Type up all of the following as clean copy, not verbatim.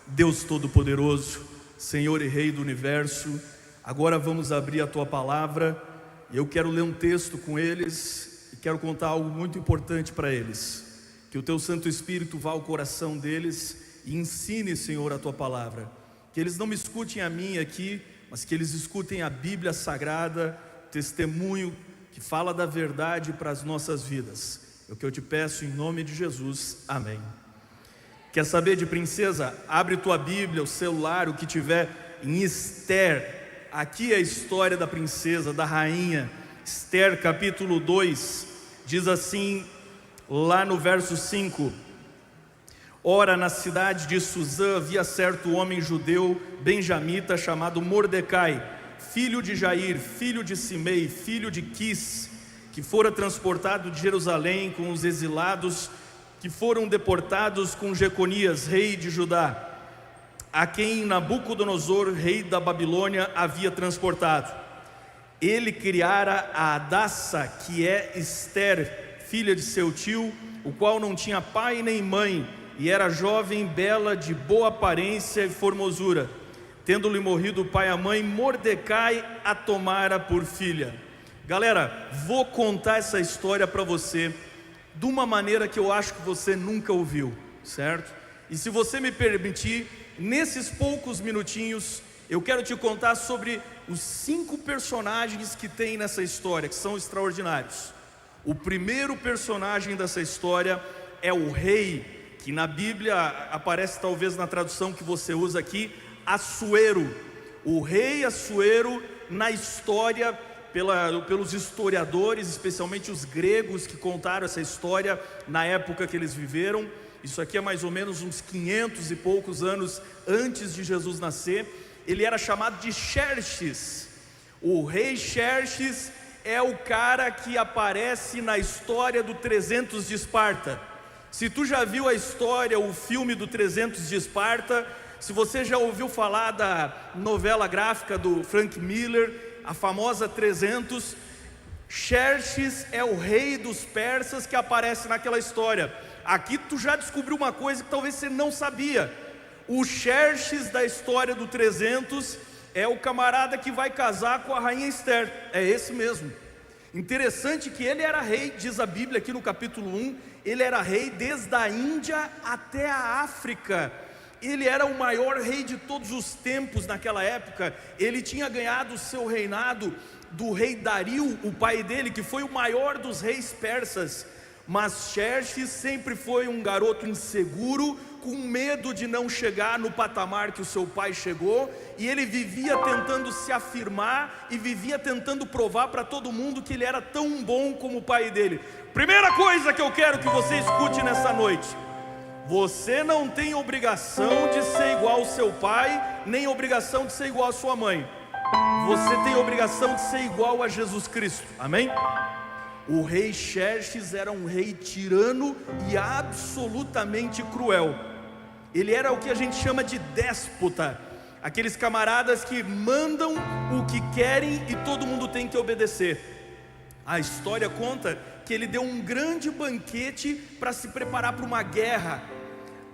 Deus Todo-Poderoso, Senhor e Rei do Universo, agora vamos abrir a Tua Palavra e eu quero ler um texto com eles e quero contar algo muito importante para eles. Que o Teu Santo Espírito vá ao coração deles e ensine, Senhor, a Tua Palavra. Que eles não me escutem a mim aqui, mas que eles escutem a Bíblia Sagrada, testemunho que fala da verdade para as nossas vidas. É o que eu te peço em nome de Jesus, amém. Quer saber de princesa? Abre tua Bíblia, o celular, o que tiver em Esther. Aqui é a história da princesa, da rainha. Esther capítulo 2, diz assim, lá no verso 5: Ora, na cidade de Suzã havia certo homem judeu, benjamita, chamado Mordecai, filho de Jair, filho de Simei, filho de Quis, que fora transportado de Jerusalém com os exilados que foram deportados com Jeconias, rei de Judá, a quem Nabucodonosor, rei da Babilônia, havia transportado. Ele criara a Hadassa, que é Esther, filha de seu tio, o qual não tinha pai nem mãe, e era jovem, bela, de boa aparência e formosura. Tendo-lhe morrido o pai e a mãe, Mordecai a tomara por filha. Galera, vou contar essa história para você de uma maneira que eu acho que você nunca ouviu, certo? E se você me permitir, nesses poucos minutinhos, eu quero te contar sobre os 5 personagens que tem nessa história, que são extraordinários. O primeiro personagem dessa história é o rei, que na Bíblia aparece talvez na tradução que você usa aqui, Assuero. O rei Assuero, na história, pelos historiadores, especialmente os gregos que contaram essa história na época que eles viveram. Isso aqui é mais ou menos uns 500 e poucos anos antes de Jesus nascer. Ele era chamado de Xerxes. O rei Xerxes é o cara que aparece na história do 300 de Esparta. Se tu já viu a história, o filme do 300 de Esparta, se você já ouviu falar da novela gráfica do Frank Miller, a famosa 300, Xerxes é o rei dos persas que aparece naquela história. Aqui tu já descobriu uma coisa que talvez você não sabia. O Xerxes da história do 300 é o camarada que vai casar com a rainha Esther. É esse mesmo. Interessante que ele era rei, diz a Bíblia aqui no capítulo 1, ele era rei desde a Índia até a África. Ele era o maior rei de todos os tempos naquela época. Ele tinha ganhado o seu reinado do rei Dario, o pai dele, que foi o maior dos reis persas. Mas Xerxes sempre foi um garoto inseguro, com medo de não chegar no patamar que o seu pai chegou, e ele vivia tentando se afirmar e vivia tentando provar para todo mundo que ele era tão bom como o pai dele. Primeira coisa que eu quero que você escute nessa noite: você não tem obrigação de ser igual ao seu pai, nem obrigação de ser igual à sua mãe. Você tem obrigação de ser igual a Jesus Cristo, amém? O rei Xerxes era um rei tirano e absolutamente cruel. Ele era o que a gente chama de déspota, aqueles camaradas que mandam o que querem e todo mundo tem que obedecer. A história conta que ele deu um grande banquete para se preparar para uma guerra.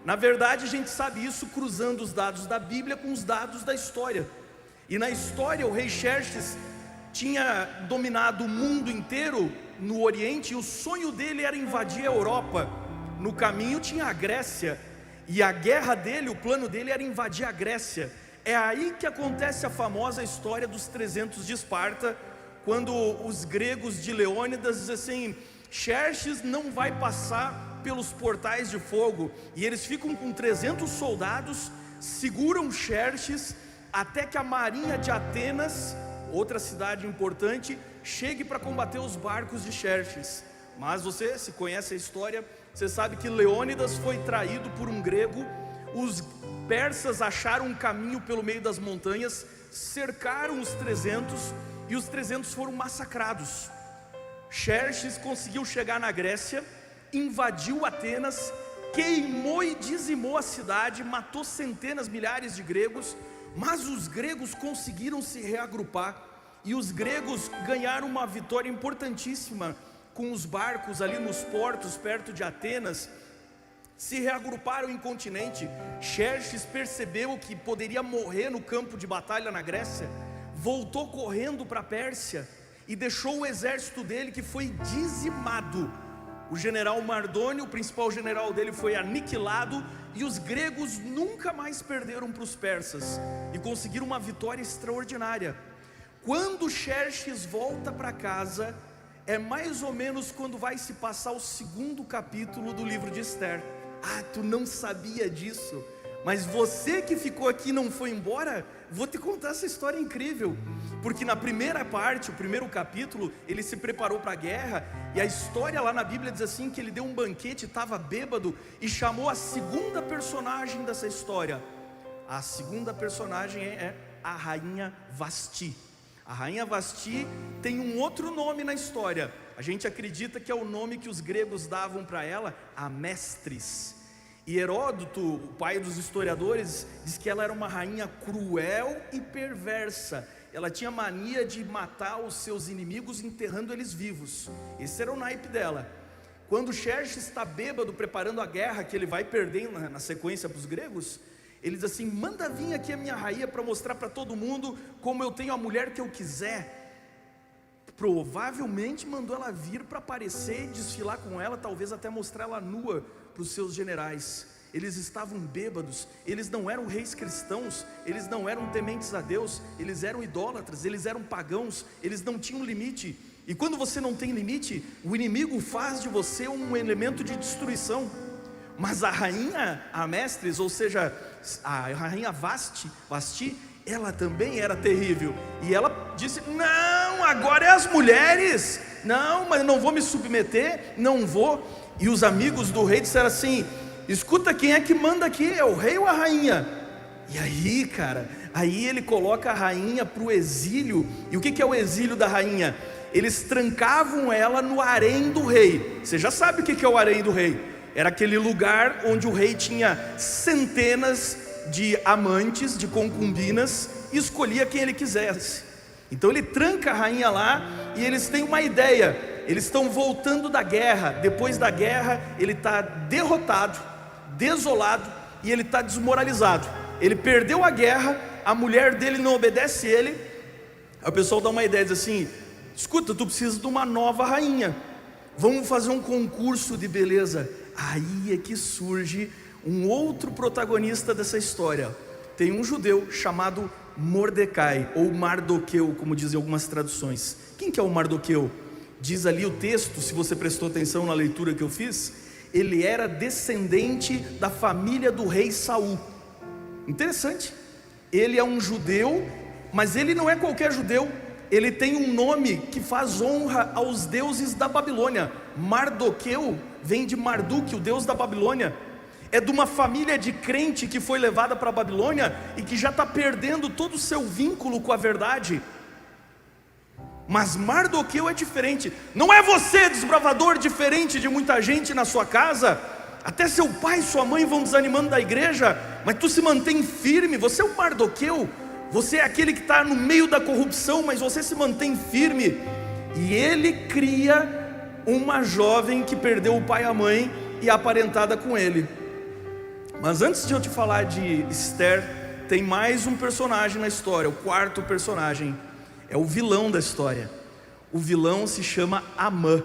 Na verdade, a gente sabe isso cruzando os dados da Bíblia com os dados da história. E na história, o rei Xerxes tinha dominado o mundo inteiro no Oriente, e o sonho dele era invadir a Europa. No caminho tinha a Grécia, e a guerra dele, o plano dele era invadir a Grécia. É aí que acontece a famosa história dos 300 de Esparta, quando os gregos de Leônidas dizem assim: Xerxes não vai passar pelos portais de fogo, e eles ficam com 300 soldados, seguram Xerxes até que a marinha de Atenas, outra cidade importante, chegue para combater os barcos de Xerxes. Mas você, se conhece a história, você sabe que Leônidas foi traído por um grego. Os persas acharam um caminho pelo meio das montanhas, cercaram os 300 e os 300 foram massacrados. Xerxes conseguiu chegar na Grécia, invadiu Atenas, queimou e dizimou a cidade, matou centenas, milhares de gregos. Mas os gregos conseguiram se reagrupar, e os gregos ganharam uma vitória importantíssima com os barcos ali nos portos perto de Atenas. se reagruparam em continente. Xerxes percebeu que poderia morrer no campo de batalha na Grécia, voltou correndo para a Pérsia e deixou o exército dele, que foi dizimado. O general Mardônio, o principal general dele, foi aniquilado, e os gregos nunca mais perderam para os persas e conseguiram uma vitória extraordinária. Quando Xerxes volta para casa, é mais ou menos quando vai se passar o 2º capítulo do livro de Esther. Ah, tu não sabia disso? Mas você que ficou aqui e não foi embora, vou te contar essa história incrível. Porque na primeira parte, o 1º capítulo, ele se preparou para a guerra, e a história lá na Bíblia diz assim, que ele deu um banquete, estava bêbado, e chamou a 2ª personagem dessa história. A 2ª personagem é a rainha Vasti. A rainha Vasti tem um outro nome na história. A gente acredita que é o nome que os gregos davam para ela, a Mestris. E Heródoto, o pai dos historiadores, diz que ela era uma rainha cruel e perversa. Ela tinha mania de matar os seus inimigos enterrando eles vivos. Esse era o naipe dela. Quando Xerxes está bêbado preparando a guerra, que ele vai perder na sequência para os gregos, ele diz assim: manda vir aqui a minha rainha para mostrar para todo mundo como eu tenho a mulher que eu quiser. Provavelmente mandou ela vir para aparecer e desfilar com ela, talvez até mostrar ela nua para os seus generais. Eles estavam bêbados, eles não eram reis cristãos, eles não eram tementes a Deus, eles eram idólatras, eles eram pagãos, eles não tinham limite. E quando você não tem limite, o inimigo faz de você um elemento de destruição. Mas a rainha, a Mestris, ou seja, a rainha Vasti, ela também era terrível. E ela disse: não, agora é as mulheres. Não, mas não vou me submeter, não vou. E os amigos do rei disseram assim: escuta, quem é que manda aqui? É o rei ou a rainha? E aí, cara, aí ele coloca a rainha para o exílio. E o que é o exílio da rainha? Eles trancavam ela no harém do rei. Você já sabe o que é o harém do rei? Era aquele lugar onde o rei tinha centenas de amantes, de concubinas, e escolhia quem ele quisesse. Então ele tranca a rainha lá, e eles têm uma ideia. Eles estão voltando da guerra. Depois da guerra, ele está derrotado, desolado, e ele está desmoralizado. Ele perdeu a guerra, a mulher dele não obedece ele. Aí o pessoal dá uma ideia, diz assim: escuta, tu precisa de uma nova rainha, vamos fazer um concurso de beleza. Aí é que surge um outro protagonista dessa história. Tem um judeu chamado Mordecai, ou Mardoqueu, como dizem algumas traduções. Quem que é o Mardoqueu? Diz ali o texto, se você prestou atenção na leitura que eu fiz, ele era descendente da família do rei Saul. Interessante. Ele é um judeu, mas ele não é qualquer judeu. Ele tem um nome que faz honra aos deuses da Babilônia. Mardoqueu vem de Marduk, o deus da Babilônia. É de uma família de crente que foi levada para a Babilônia e que já está perdendo todo o seu vínculo com a verdade. Mas Mardoqueu é diferente. Não é você, desbravador, diferente de muita gente na sua casa. Até seu pai e sua mãe vão desanimando da igreja, mas tu se mantém firme. Você é o Mardoqueu. Você é aquele que está no meio da corrupção, mas você se mantém firme. E ele cria uma jovem que perdeu o pai e a mãe e aparentada com ele. Mas antes de eu te falar de Esther, tem mais um personagem na história. O 4º personagem é o vilão da história. O vilão se chama Amã.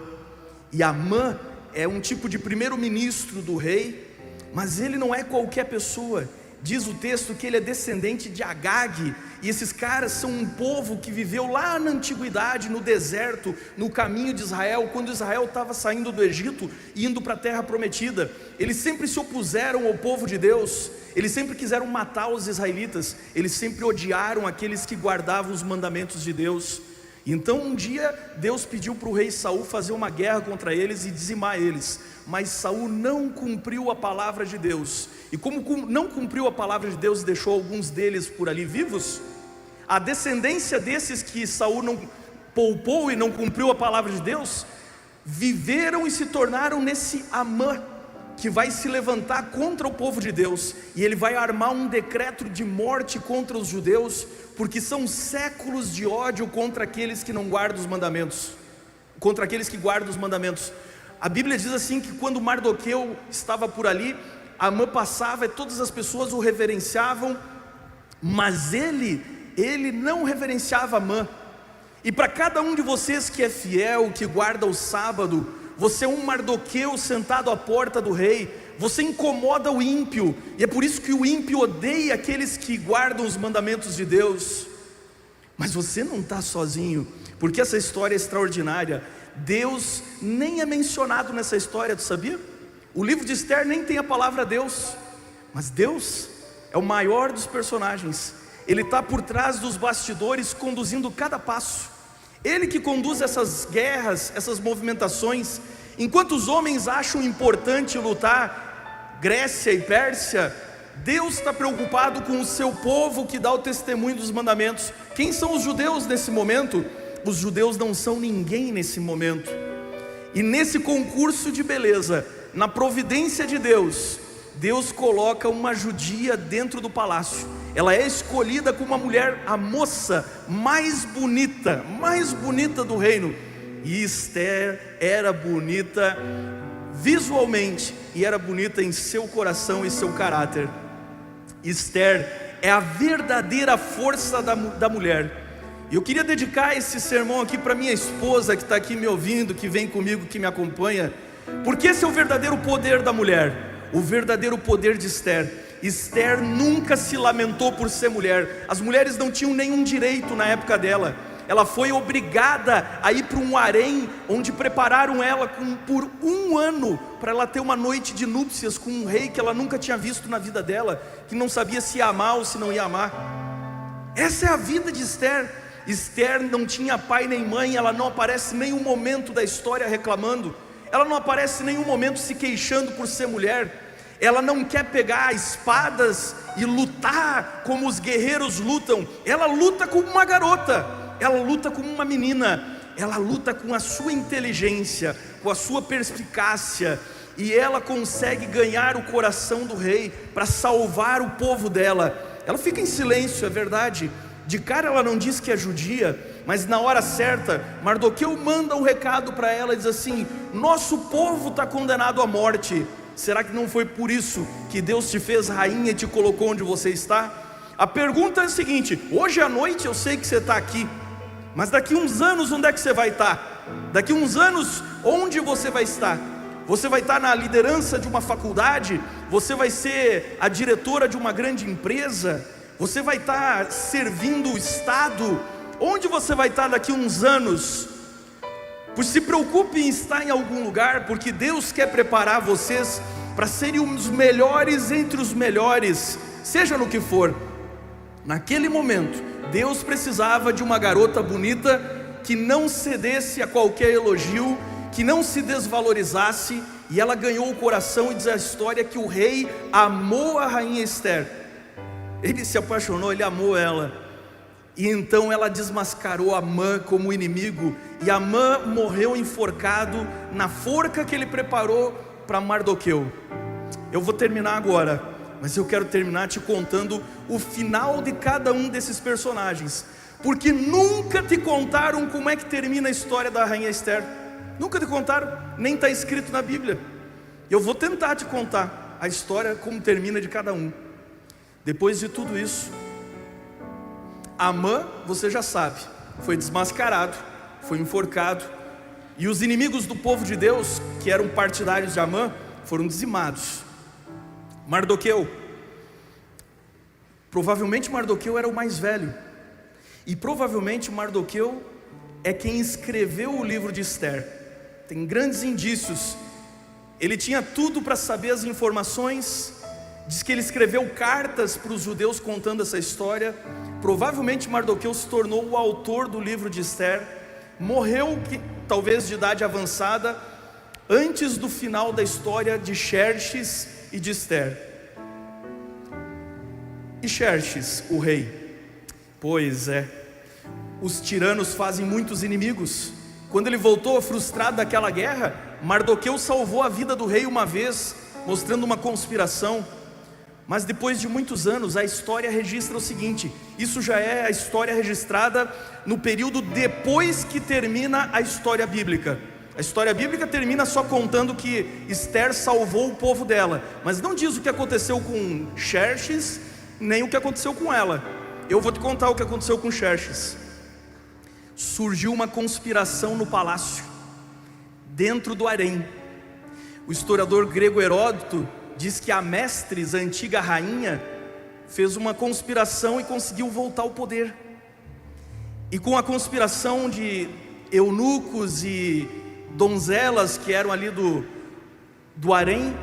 E Amã é um tipo de primeiro-ministro do rei, mas ele não é qualquer pessoa. Diz o texto que ele é descendente de Agag, e esses caras são um povo que viveu lá na antiguidade, no deserto, no caminho de Israel, quando Israel estava saindo do Egito e indo para a terra prometida. Eles sempre se opuseram ao povo de Deus, eles sempre quiseram matar os israelitas, eles sempre odiaram aqueles que guardavam os mandamentos de Deus. Então um dia Deus pediu para o rei Saul fazer uma guerra contra eles e dizimar eles, mas Saul não cumpriu a palavra de Deus. E como não cumpriu a palavra de Deus e deixou alguns deles por ali vivos, a descendência desses que Saul não poupou e não cumpriu a palavra de Deus, viveram e se tornaram nesse Amã, que vai se levantar contra o povo de Deus, e ele vai armar um decreto de morte contra os judeus, porque são séculos de ódio contra aqueles que não guardam os mandamentos, contra aqueles que guardam os mandamentos. A Bíblia diz assim que quando Mardoqueu estava por ali, Amã passava e todas as pessoas o reverenciavam, mas ele não reverenciava Amã. E para cada um de vocês que é fiel, que guarda o sábado, você é um Mardoqueu sentado à porta do rei, você incomoda o ímpio, e é por isso que o ímpio odeia aqueles que guardam os mandamentos de Deus. Mas você não está sozinho, porque essa história é extraordinária. Deus nem é mencionado nessa história, tu sabia? O livro de Esther nem tem a palavra Deus, mas Deus é o maior dos personagens. Ele está por trás dos bastidores, conduzindo cada passo. Ele que conduz essas guerras, essas movimentações. Enquanto os homens acham importante lutar Grécia e Pérsia, Deus está preocupado com o seu povo que dá o testemunho dos mandamentos. Quem são os judeus nesse momento? Os judeus não são ninguém nesse momento. E nesse concurso de beleza, na providência de Deus, Deus coloca uma judia dentro do palácio. Ela é escolhida como a mulher, a moça mais bonita do reino. E Esther era bonita visualmente e era bonita em seu coração e seu caráter. Esther é a verdadeira força da mulher. E eu queria dedicar esse sermão aqui para minha esposa que está aqui me ouvindo, que vem comigo, que me acompanha, porque esse é o verdadeiro poder da mulher, o verdadeiro poder de Esther. Esther nunca se lamentou por ser mulher. As mulheres não tinham nenhum direito na época dela. Ela foi obrigada a ir para um harém, onde prepararam ela por 1 ano, para ela ter uma noite de núpcias com um rei que ela nunca tinha visto na vida dela, que não sabia se ia amar ou se não ia amar. Essa é a vida de Esther. Esther não tinha pai nem mãe. Ela não aparece em nenhum momento da história reclamando. Ela não aparece em nenhum momento se queixando por ser mulher. Ela não quer pegar espadas e lutar como os guerreiros lutam. Ela luta como uma garota, ela luta como uma menina. Ela luta com a sua inteligência, com a sua perspicácia, e ela consegue ganhar o coração do rei para salvar o povo dela. Ela fica em silêncio, é verdade. De cara ela não diz que é judia, mas na hora certa, Mardoqueu manda um recado para ela e diz assim: nosso povo está condenado à morte. Será que não foi por isso que Deus te fez rainha e te colocou onde você está? A pergunta é a seguinte: hoje à noite eu sei que você está aqui, mas daqui uns anos onde é que você vai estar? Daqui uns anos onde você vai estar? Você vai estar na liderança de uma faculdade? Você vai ser a diretora de uma grande empresa? Você vai estar servindo o Estado? Onde você vai estar daqui uns anos? Pois se preocupe em estar em algum lugar, porque Deus quer preparar vocês para serem os melhores entre os melhores, seja no que for. Naquele momento, Deus precisava de uma garota bonita, que não cedesse a qualquer elogio, que não se desvalorizasse, e ela ganhou o coração. E diz a história que o rei amou a rainha Esther. Ele se apaixonou, ele amou ela. E então ela desmascarou Amã como inimigo, e Amã morreu enforcado na forca que ele preparou para Mardoqueu. Eu vou terminar agora, mas eu quero terminar te contando o final de cada um desses personagens, porque nunca te contaram como é que termina a história da rainha Esther. Nunca te contaram, nem está escrito na Bíblia. Eu vou tentar te contar a história como termina de cada um. Depois de tudo isso, Amã, você já sabe, foi desmascarado, foi enforcado, e os inimigos do povo de Deus, que eram partidários de Amã, foram dizimados. Mardoqueu, provavelmente Mardoqueu era o mais velho, e provavelmente Mardoqueu é quem escreveu o livro de Esther. Tem grandes indícios. Ele tinha tudo para saber as informações. Diz que ele escreveu cartas para os judeus contando essa história. Provavelmente Mardoqueu se tornou o autor do livro de Esther. Morreu, talvez de idade avançada, antes do final da história de Xerxes e de Esther. E Xerxes, o rei? Pois é, os tiranos fazem muitos inimigos. Quando ele voltou frustrado daquela guerra, Mardoqueu salvou a vida do rei uma vez, mostrando uma conspiração. Mas depois de muitos anos, a história registra o seguinte: isso já é a história registrada no período depois que termina a história bíblica. A história bíblica termina só contando que Esther salvou o povo dela, mas não diz o que aconteceu com Xerxes, nem o que aconteceu com ela. Eu vou te contar o que aconteceu com Xerxes. Surgiu uma conspiração no palácio, dentro do harém. O historiador grego Heródoto diz que a Mestres, a antiga rainha, fez uma conspiração e conseguiu voltar ao poder. E com a conspiração de eunucos e donzelas que eram ali do harém,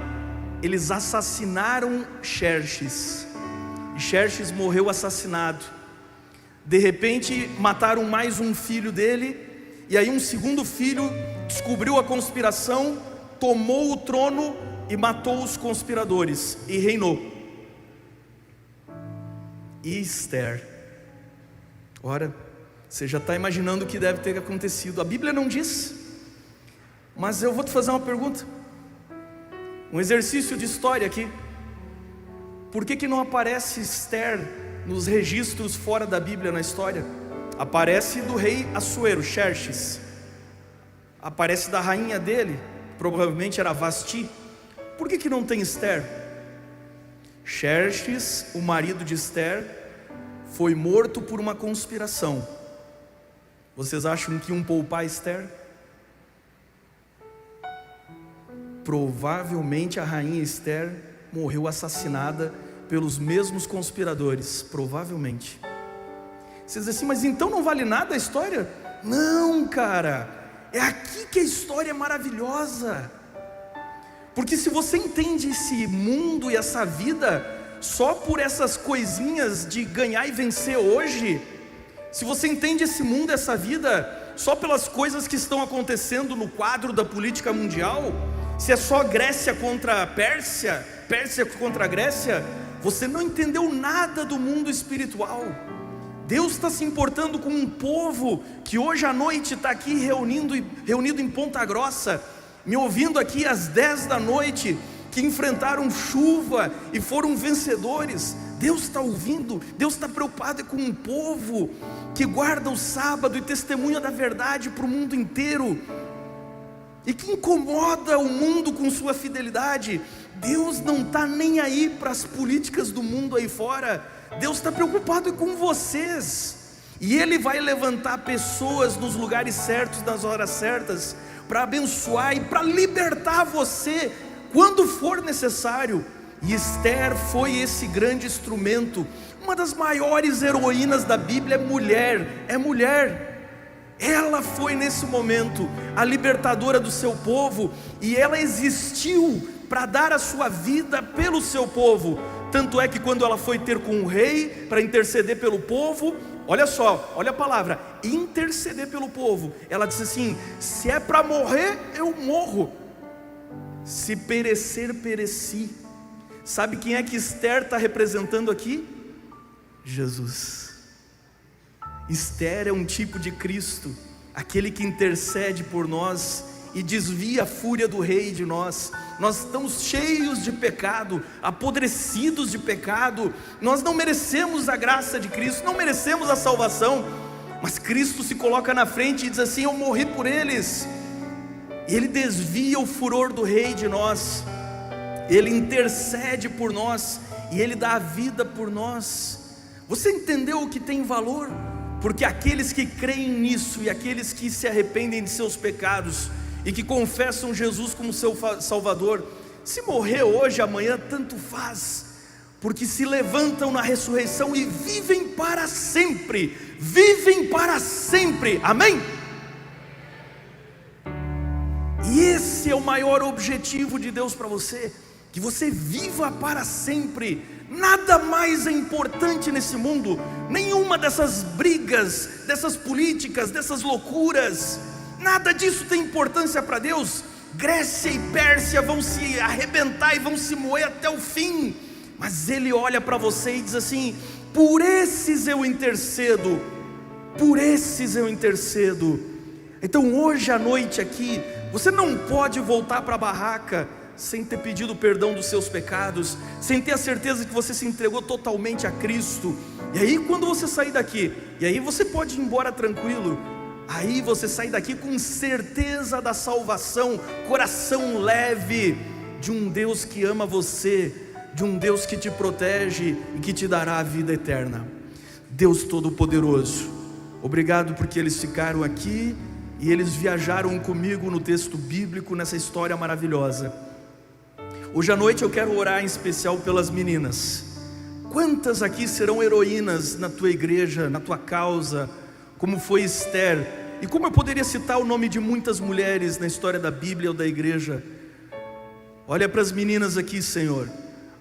eles assassinaram Xerxes. E Xerxes morreu assassinado. De repente mataram mais um filho dele, e aí um segundo filho descobriu a conspiração, tomou o trono e matou os conspiradores e reinou. E Esther, ora, você já está imaginando o que deve ter acontecido. A Bíblia não diz, mas eu vou te fazer uma pergunta, um exercício de história aqui. Por que não aparece Esther nos registros fora da Bíblia na história? Aparece do rei Assuero, Xerxes. Aparece da rainha dele, provavelmente era Vasti. Por que não tem Esther? Xerxes, o marido de Esther, foi morto por uma conspiração. Vocês acham que iam poupar Esther? Provavelmente a rainha Esther morreu assassinada pelos mesmos conspiradores, provavelmente. Vocês dizem assim, mas então não vale nada a história? Não, cara, é aqui que a história é maravilhosa. Porque se você entende esse mundo e essa vida só por essas coisinhas de ganhar e vencer hoje, se você entende esse mundo, essa vida só pelas coisas que estão acontecendo no quadro da política mundial, se é só Grécia contra Pérsia, Pérsia contra Grécia, você não entendeu nada do mundo espiritual. Deus está se importando com um povo que hoje à noite está aqui reunido em Ponta Grossa, me ouvindo aqui às 10 da noite, que enfrentaram chuva e foram vencedores. Deus está ouvindo, Deus está preocupado com um povo que guarda o sábado e testemunha da verdade para o mundo inteiro, e que incomoda o mundo com sua fidelidade. Deus não está nem aí para as políticas do mundo aí fora. Deus está preocupado com vocês, e Ele vai levantar pessoas nos lugares certos, nas horas certas, para abençoar e para libertar você, quando for necessário. E Esther foi esse grande instrumento. Uma das maiores heroínas da Bíblia é mulher. Ela foi nesse momento a libertadora do seu povo, e ela existiu para dar a sua vida pelo seu povo. Tanto é que quando ela foi ter com o rei para interceder pelo povo, olha só, olha a palavra, interceder pelo povo, ela disse assim: se é para morrer, eu morro, se perecer, pereci. Sabe quem é que Esther está representando aqui? Jesus. Esther é um tipo de Cristo, aquele que intercede por nós e desvia a fúria do rei de nós. Nós estamos cheios de pecado, apodrecidos de pecado, nós não merecemos a graça de Cristo, não merecemos a salvação, mas Cristo se coloca na frente e diz assim: eu morri por eles. Ele desvia o furor do rei de nós, Ele intercede por nós, e Ele dá a vida por nós. Você entendeu o que tem valor? Porque aqueles que creem nisso, e aqueles que se arrependem de seus pecados, e que confessam Jesus como seu Salvador, se morrer hoje, amanhã, tanto faz, porque se levantam na ressurreição e vivem para sempre, amém? E esse é o maior objetivo de Deus para você, que você viva para sempre. Nada mais é importante nesse mundo, nenhuma dessas brigas, dessas políticas, dessas loucuras, nada disso tem importância para Deus. Grécia e Pérsia vão se arrebentar e vão se moer até o fim, mas Ele olha para você e diz assim: por esses eu intercedo, por esses eu intercedo. Então hoje à noite aqui, você não pode voltar para a barraca sem ter pedido perdão dos seus pecados, sem ter a certeza que você se entregou totalmente a Cristo. E aí quando você sair daqui, e aí você pode ir embora tranquilo, Aí você sai daqui com certeza da salvação, coração leve de um Deus que ama você, de um Deus que te protege e que te dará a vida eterna. Deus Todo-Poderoso, obrigado porque eles ficaram aqui e eles viajaram comigo no texto bíblico, nessa história maravilhosa. Hoje à noite eu quero orar em especial pelas meninas. Quantas aqui serão heroínas na tua igreja, na tua causa, como foi Esther? E como eu poderia citar o nome de muitas mulheres na história da Bíblia ou da igreja? Olha para as meninas aqui, Senhor,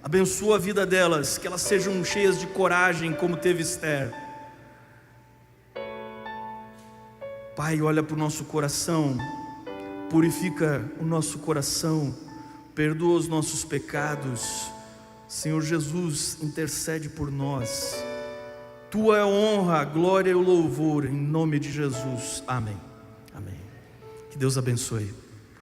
abençoa a vida delas, que elas sejam cheias de coragem como teve Esther. Pai, olha para o nosso coração, purifica o nosso coração, perdoa os nossos pecados. Senhor Jesus, intercede por nós. Tua é a honra, a glória e o louvor, em nome de Jesus, amém, amém. Que Deus abençoe.